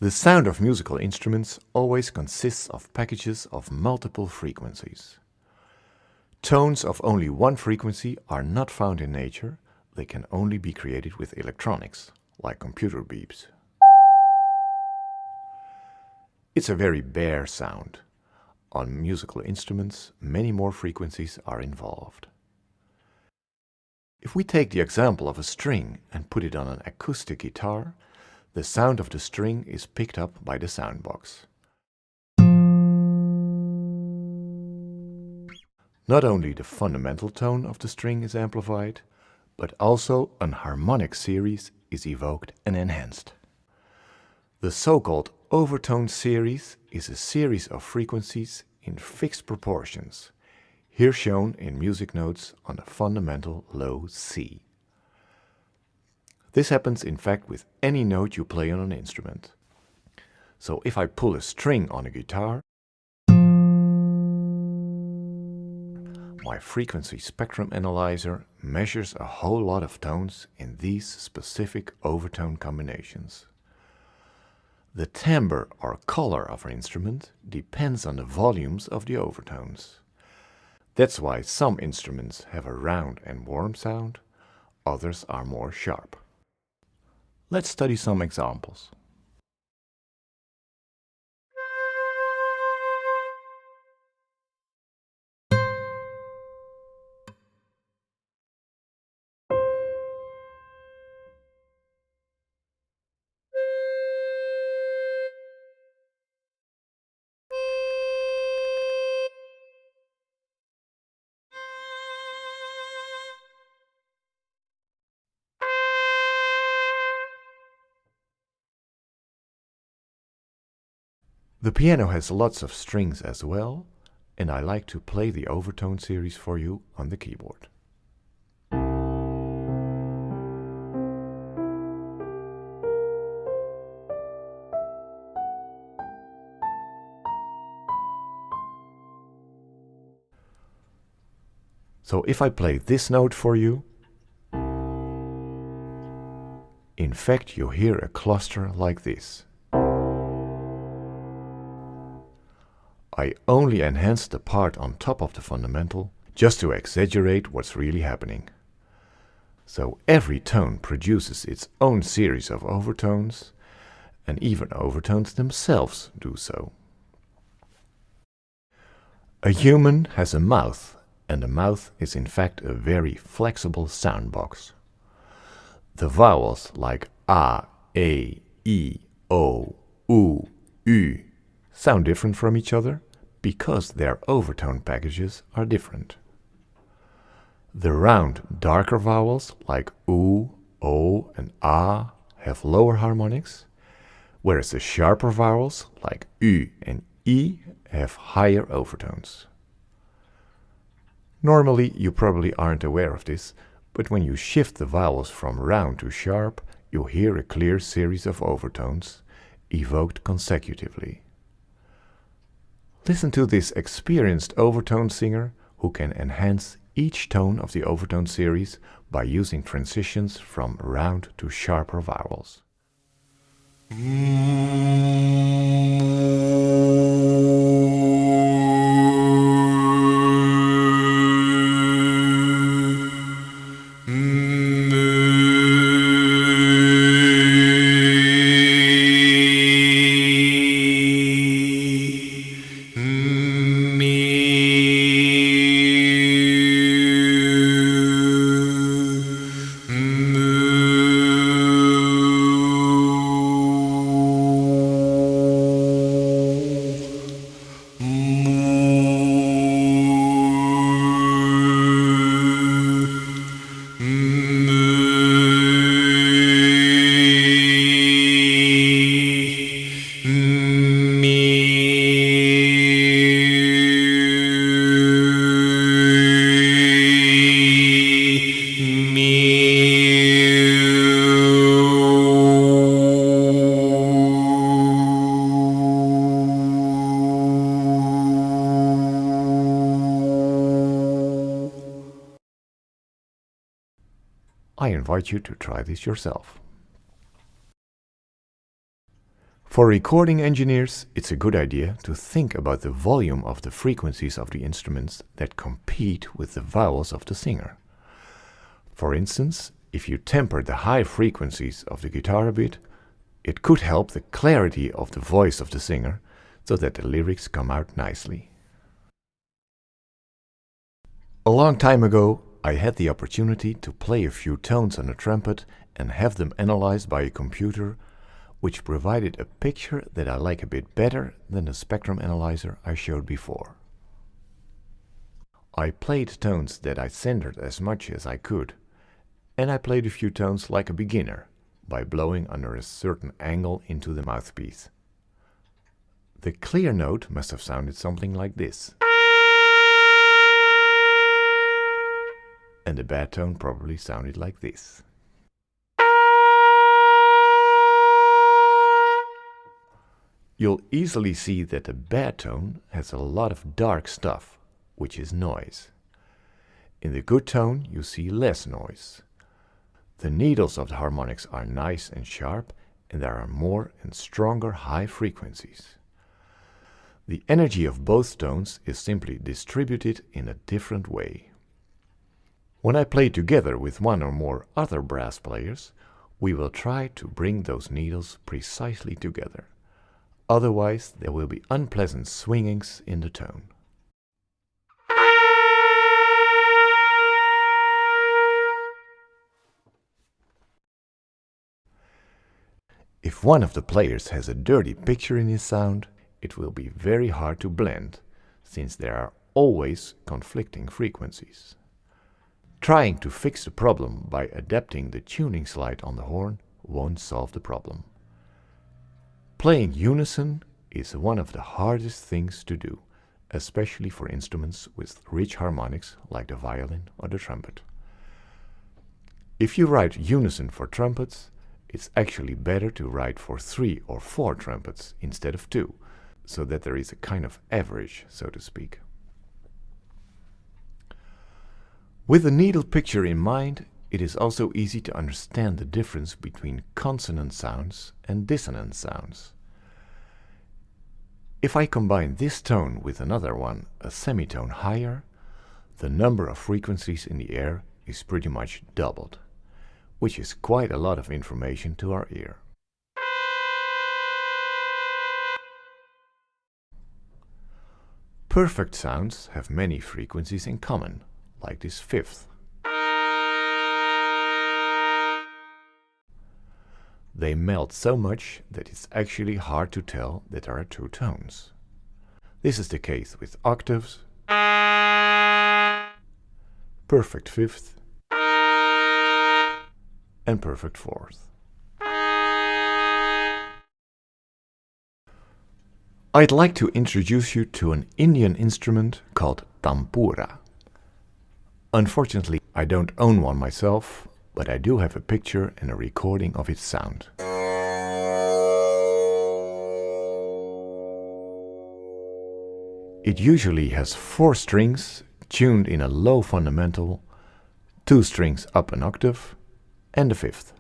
The sound of musical instruments always consists of packages of multiple frequencies. Tones of only one frequency are not found in nature, they can only be created with electronics, like computer beeps. It's a very bare sound. On musical instruments, many more frequencies are involved. If we take the example of a string and put it on an acoustic guitar, the sound of the string is picked up by the sound box. Not only the fundamental tone of the string is amplified, but also an harmonic series is evoked and enhanced. The so-called overtone series is a series of frequencies in fixed proportions, here shown in music notes on a fundamental low C. This happens in fact with any note you play on an instrument. So if I pull a string on a guitar, my frequency spectrum analyzer measures a whole lot of tones in these specific overtone combinations. The timbre or color of our instrument depends on the volumes of the overtones. That's why some instruments have a round and warm sound, others are more sharp. Let's study some examples. The piano has lots of strings as well, and I like to play the overtone series for you on the keyboard. So if I play this note for you, in fact you hear a cluster like this. I only enhance the part on top of the fundamental just to exaggerate what's really happening. So every tone produces its own series of overtones, and even overtones themselves do so. A human has a mouth, and the mouth is in fact a very flexible sound box. The vowels like a, I, o, u, ü sound different from each other because their overtone packages are different. The round, darker vowels like u, o, and a have lower harmonics, whereas the sharper vowels like ü and I have higher overtones. Normally you probably aren't aware of this, but when you shift the vowels from round to sharp, you'll hear a clear series of overtones, evoked consecutively. Listen to this experienced overtone singer who can enhance each tone of the overtone series by using transitions from round to sharper vowels. I invite you to try this yourself. For recording engineers, it's a good idea to think about the volume of the frequencies of the instruments that compete with the vowels of the singer. For instance, if you temper the high frequencies of the guitar a bit, it could help the clarity of the voice of the singer so that the lyrics come out nicely. A long time ago, I had the opportunity to play a few tones on a trumpet and have them analyzed by a computer, which provided a picture that I like a bit better than the spectrum analyzer I showed before. I played tones that I centered as much as I could, and I played a few tones like a beginner, by blowing under a certain angle into the mouthpiece. The clear note must have sounded something like this. And the bad tone probably sounded like this. You'll easily see that the bad tone has a lot of dark stuff, which is noise. In the good tone, you see less noise. The needles of the harmonics are nice and sharp, and there are more and stronger high frequencies. The energy of both tones is simply distributed in a different way. When I play together with one or more other brass players, we will try to bring those needles precisely together. Otherwise, there will be unpleasant swingings in the tone. If one of the players has a dirty picture in his sound, it will be very hard to blend, since there are always conflicting frequencies. Trying to fix the problem by adapting the tuning slide on the horn won't solve the problem. Playing unison is one of the hardest things to do, especially for instruments with rich harmonics like the violin or the trumpet. If you write unison for trumpets, it's actually better to write for 3 or 4 trumpets instead of 2, so that there is a kind of average, so to speak. With the needle picture in mind, it is also easy to understand the difference between consonant sounds and dissonant sounds. If I combine this tone with another one, a semitone higher, the number of frequencies in the air is pretty much doubled, which is quite a lot of information to our ear. Perfect sounds have many frequencies in common, like this fifth. They melt so much that it's actually hard to tell that there are 2 tones. This is the case with octaves, perfect fifth, and perfect fourth. I'd like to introduce you to an Indian instrument called tampura. Unfortunately, I don't own one myself, but I do have a picture and a recording of its sound. It usually has 4 strings tuned in a low fundamental, 2 strings up an octave, and a fifth.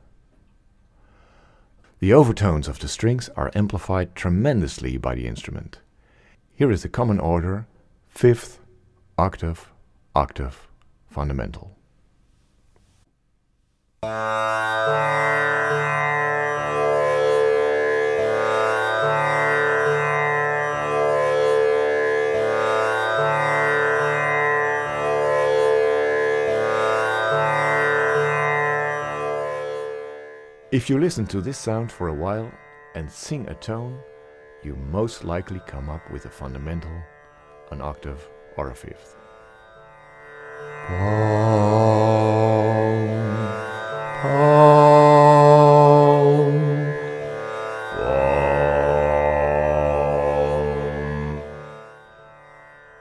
The overtones of the strings are amplified tremendously by the instrument. Here is the common order: fifth, octave, octave, fundamental. If you listen to this sound for a while and sing a tone, you most likely come up with a fundamental, an octave, or a fifth.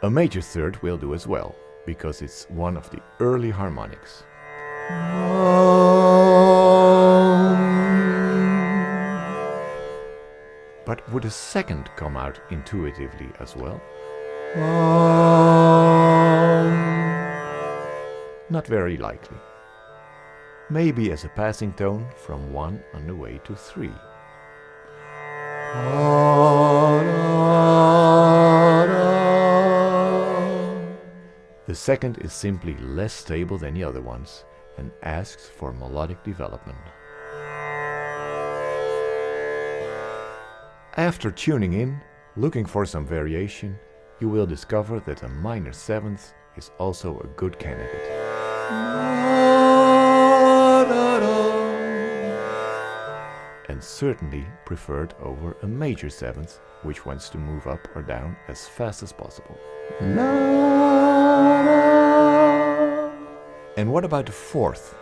A major third will do as well, because it's one of the early harmonics. But would a second come out intuitively as well? Not very likely. Maybe as a passing tone from 1 on the way to 3. The second is simply less stable than the other ones and asks for melodic development. After tuning in, looking for some variation, you will discover that a minor seventh is also a good candidate. And certainly preferred over a major seventh, which wants to move up or down as fast as possible. And what about the fourth?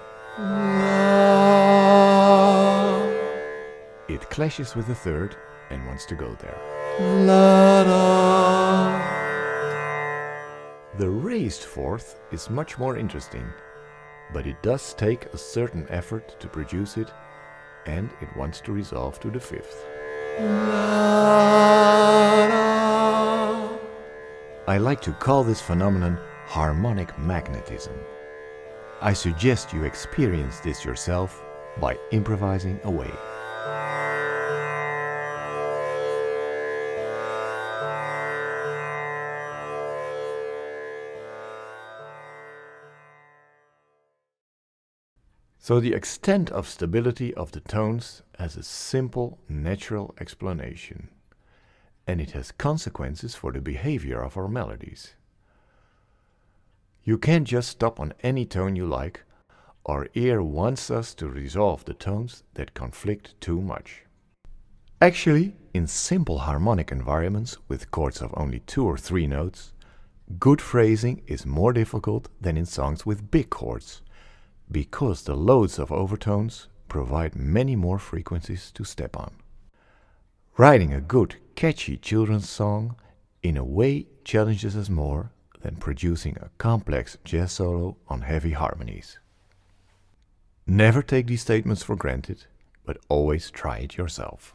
It clashes with the third and wants to go there. The raised fourth is much more interesting, but it does take a certain effort to produce it, and it wants to resolve to the fifth. I like to call this phenomenon harmonic magnetism. I suggest you experience this yourself by improvising away. So the extent of stability of the tones has a simple, natural explanation, and it has consequences for the behavior of our melodies. You can't just stop on any tone you like. Our ear wants us to resolve the tones that conflict too much. Actually, in simple harmonic environments with chords of only 2 or 3 notes, good phrasing is more difficult than in songs with big chords, because the loads of overtones provide many more frequencies to step on. Writing a good, catchy children's song in a way challenges us more than producing a complex jazz solo on heavy harmonies. Never take these statements for granted, but always try it yourself.